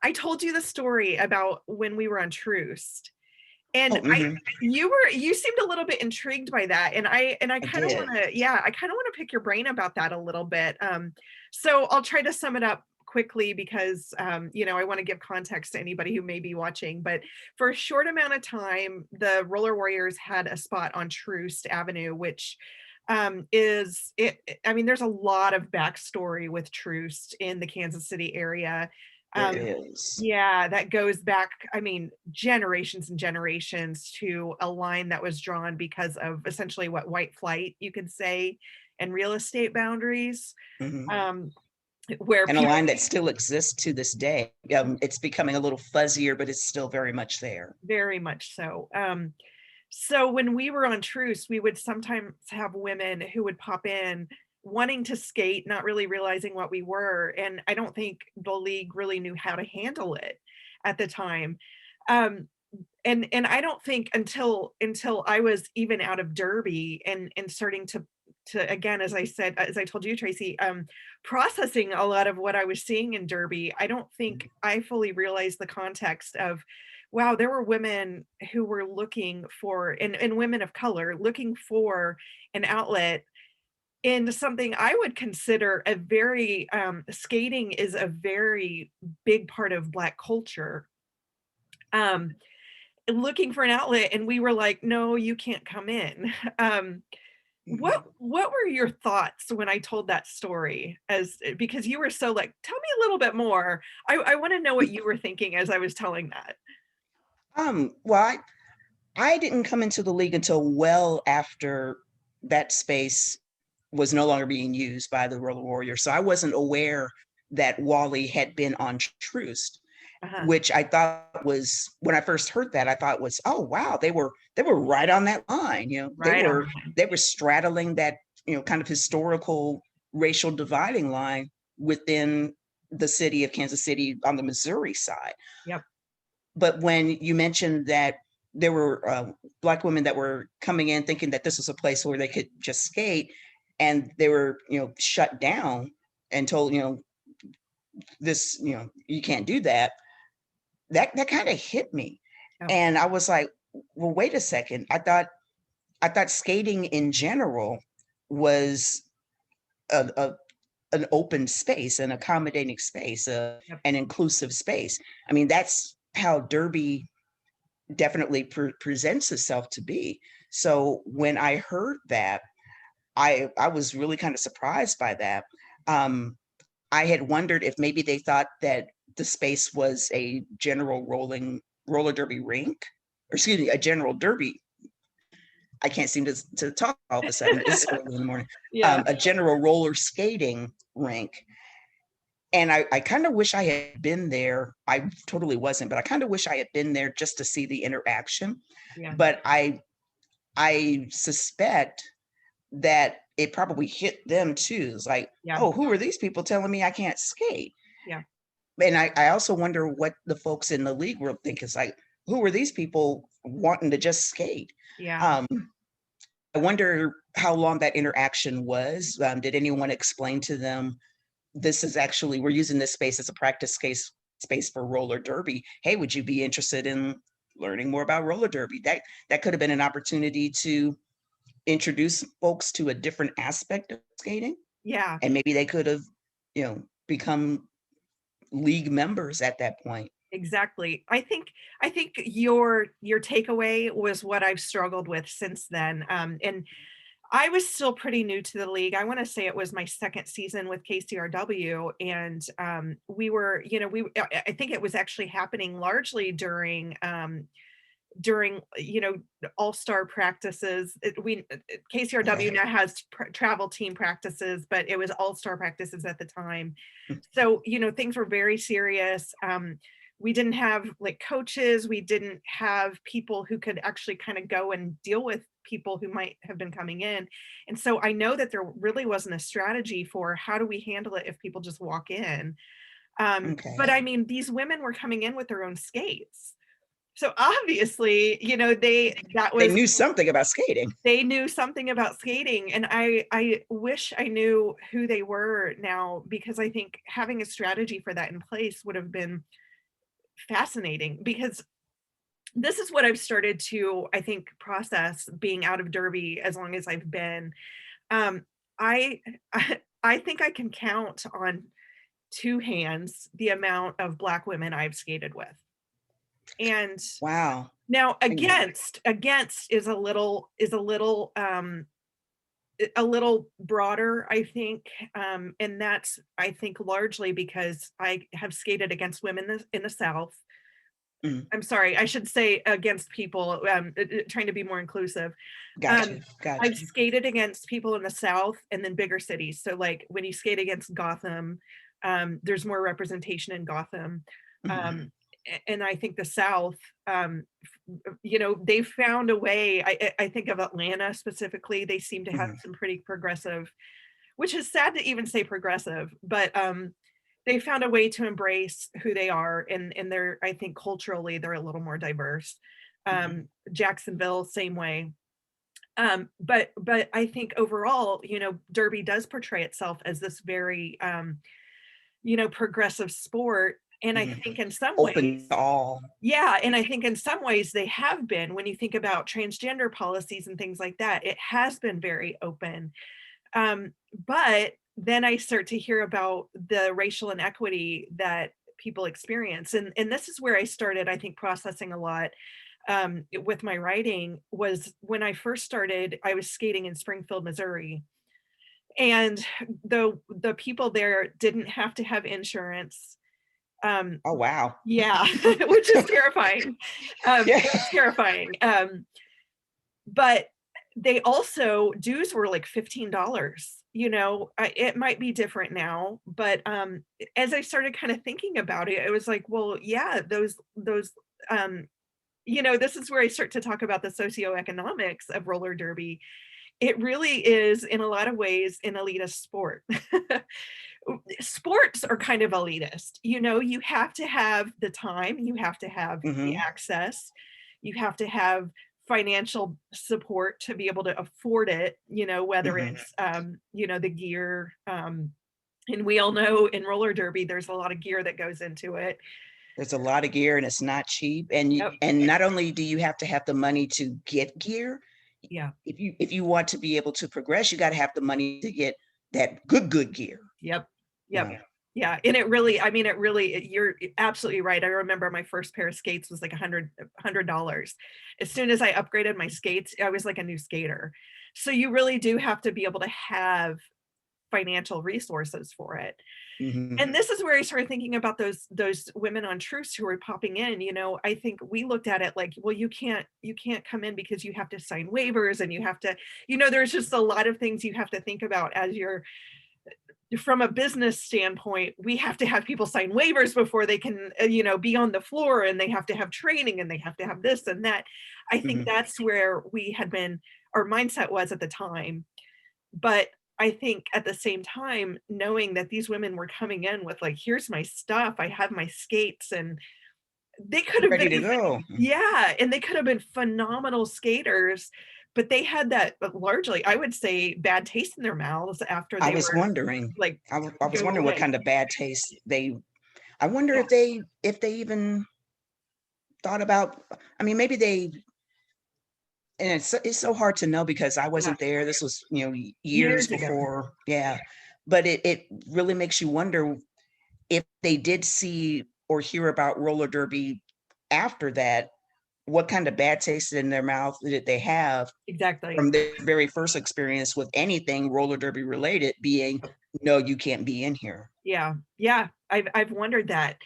I told you the story about when we were on Troost, and Oh, hmm. you seemed a little bit intrigued by that, and I I kind of want did. to, yeah, I kind of want to pick your brain about that a little bit. So I'll try to sum it up quickly because I want to give context to anybody who may be watching. But for a short amount of time, the Roller Warriors had a spot on Troost Avenue, which is it. I mean, there's a lot of backstory with Troost in the Kansas City area. There Um, is. yeah, that goes back, I mean, generations and generations to a line that was drawn because of essentially what white flight, you could say, and real estate boundaries, Hmm. um, where And a people line that still exists to this day. It's becoming a little fuzzier, but it's still very much there. very much so. So when we were on Truce, we would sometimes have women who would pop in wanting to skate, not really realizing what we were. And I don't think the league really knew how to handle it at the time. Um, and I don't think until I was even out of Derby and starting to again, as I said, as I told you, Tracy, processing a lot of what I was seeing in Derby, I don't think I fully realized the context of, wow, there were women who were looking for, and women of color looking for an outlet in something I would consider a very skating is a very big part of Black culture. Um, Looking for an outlet, and we were like, "No, you can't come in." Um, Mhm. what were your thoughts when I told that story? Because you were so like, "Tell me a little bit more." I wanna know what you were thinking as I was telling that. Well, I didn't come into the league until well after that space was no longer being used by the Roller Warriors. So I wasn't aware that Wally had been on Troost, Uh-huh. which I thought was when I first heard that, I thought was, oh wow, they were right on that line. They Right were on. they were straddling that, kind of historical racial dividing line within the city of Kansas City on the Missouri side. Yep. But when you mentioned that there were Black women that were coming in thinking that this was a place where they could just skate, and they were, shut down and told, this, you can't do that. That kind of hit me, Yep. and I was like, well, wait a second. I thought skating in general was a an open space, an accommodating space, Yep. an inclusive space. I mean, that's how Derby definitely presents itself to be. So when I heard that, I was really kind of surprised by that. Um, I had wondered if maybe they thought that the space was a general roller derby rink, or excuse me, a general derby. I can't seem to talk all of a sudden. It's early in the morning. Yeah. A general roller skating rink. And I kind of wish I had been there. I totally wasn't, but I kind of wish I had been there just to see the interaction. Yeah. But I suspect that it probably hit them too. It's like, Yeah. oh, who are these people telling me I can't skate? Yeah. And I also wonder what the folks in the league will think. It's like, who are these people wanting to just skate? Yeah. Um, I wonder how long that interaction was. Did anyone explain to them, this is actually, we're using this space as a practice space for roller derby. Hey, would you be interested in learning more about roller derby? That could have been an opportunity to introduce folks to a different aspect of skating, Yeah. and maybe they could have, become league members at that point. Exactly. I think your takeaway was what I've struggled with since then. And I was still pretty new to the league. I want to say it was my second season with KCRW, and we were, I think it was actually happening largely during all-star practices. KCRW now has travel team practices, but it was all-star practices at the time. So things were very serious. We didn't have like coaches, we didn't have people who could actually kind of go and deal with people who might have been coming in. And so I know that there really wasn't a strategy for how do we handle it if people just walk in. But Okay. I mean, these women were coming in with their own skates, so obviously, they that They was knew something about skating. they knew something about skating, and I wish I knew who they were now, because I think having a strategy for that in place would have been fascinating because this is what I've started to, I think, process being out of Derby as long as I've been. Um, I, I think I can count on two hands the amount of Black women I've skated with. And Wow. now And against is a little broader, I think. And that's, I think, largely because I have skated against women in the South. mm, I'm sorry, I should say against people, trying to be more inclusive. gotcha, Um, I've gotcha. skated against people in the South and then bigger cities. So like when you skate against Gotham, there's more representation in Gotham. Mhm, Um, and I think the South, they found a way. I think of Atlanta specifically. They seem to have mhm, some pretty progressive, which is sad to even say progressive, but they found a way to embrace who they are, and they're, I think, culturally they're a little more diverse. mhm, Jacksonville, same way. But I think overall, Derby does portray itself as this very progressive sport. And I mhm. think in some Open ways, to all. yeah, and I think in some ways they have been. When you think about transgender policies and things like that, it has been very open. But then I start to hear about the racial inequity that people experience. And this is where I started, I think, processing a lot with my writing. Was when I first started, I was skating in Springfield, Missouri. And the people there didn't have to have insurance. Um, Oh, wow. yeah, which is terrifying. Yeah. It was terrifying. But they also dues were like $15. It might be different now, but as I started kind of thinking about it, it was like, well, yeah, those this is where I start to talk about the socioeconomics of roller derby. It really is, in a lot of ways, an elitist sport. Sports are kind of elitist. You have to have the time, you have to have the Mhm, access, you have to have financial support to be able to afford it, whether mhm. it's the gear. And we all know in roller derby, there's a lot of gear that goes into it. There's a lot of gear and it's not cheap, and Yep. not only do you have to have the money to get gear, Yeah. if you want to be able to progress, you gotta have the money to get that good gear. Yep. Yep. Yeah. Yeah, and it really, I mean, you're absolutely right. I remember my first pair of skates was like $100. As soon as I upgraded my skates, I was like a new skater. So you really do have to be able to have financial resources for it. Mhm. And this is where I started thinking about those women on Troost who were popping in. I think we looked at it like, well, you can't come in because you have to sign waivers, and you have to, there's just a lot of things you have to think about as you're, from a business standpoint. We have to have people sign waivers before they can, be on the floor, and they have to have training, and they have to have this and that. I think Mhm. that's where our mindset was at the time. But I think at the same time, knowing that these women were coming in with like, here's my stuff, I have my skates, and they could have Ready to been, go. yeah, and they could have been phenomenal skaters, but they had that, largely, I would say, bad taste in their mouths after I they was were wondering. like, I was go wondering what away. kind of bad taste I wonder Yeah, if they even thought about, I mean, maybe they, and it's so hard to know because I yeah, wasn't there. This was, years years ago. before. Yeah. But it really makes you wonder if they did see or hear about roller derby after that, what kind of bad taste in their mouth did they have Exactly. from their very first experience with anything roller derby related being, no, you can't be in here. Yeah, yeah, I've wondered that.